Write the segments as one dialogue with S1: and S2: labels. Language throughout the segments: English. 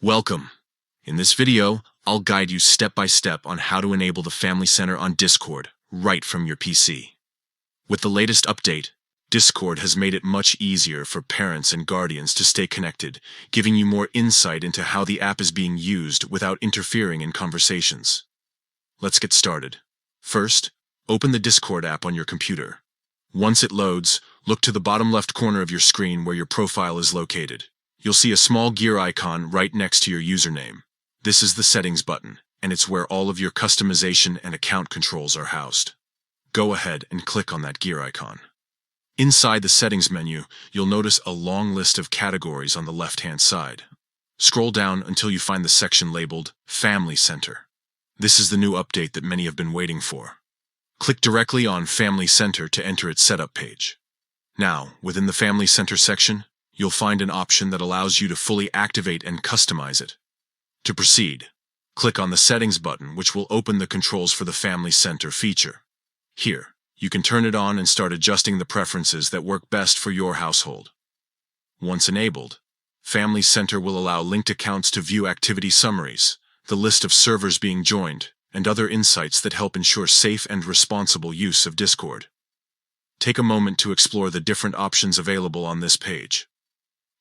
S1: Welcome. In this video, I'll guide you step by step on how to enable the Family Center on Discord right from your PC. With the latest update, Discord has made it much easier for parents and guardians to stay connected, giving you more insight into how the app is being used without interfering in conversations. Let's get started. First, open the Discord app on your computer. Once it loads, look to the bottom left corner of your screen where your profile is located. You'll see a small gear icon right next to your username. This is the Settings button, and it's where all of your customization and account controls are housed. Go ahead and click on that gear icon. Inside the Settings menu, you'll notice a long list of categories on the left-hand side. Scroll down until you find the section labeled Family Center. This is the new update that many have been waiting for. Click directly on Family Center to enter its setup page. Now, within the Family Center section, you'll find an option that allows you to fully activate and customize it. To proceed, click on the Settings button, which will open the controls for the Family Center feature. Here, you can turn it on and start adjusting the preferences that work best for your household. Once enabled, Family Center will allow linked accounts to view activity summaries, the list of servers being joined, and other insights that help ensure safe and responsible use of Discord. Take a moment to explore the different options available on this page.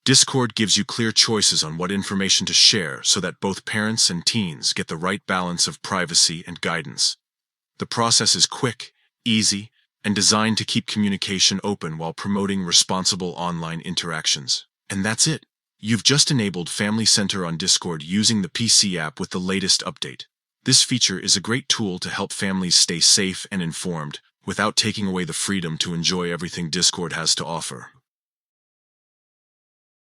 S1: Discord gives you clear choices on what information to share so that both parents and teens get the right balance of privacy and guidance. The process is quick, easy, and designed to keep communication open while promoting responsible online interactions. And that's it. You've just enabled Family Center on Discord using the PC app with the latest update. This feature is a great tool to help families stay safe and informed without taking away the freedom to enjoy everything Discord has to offer.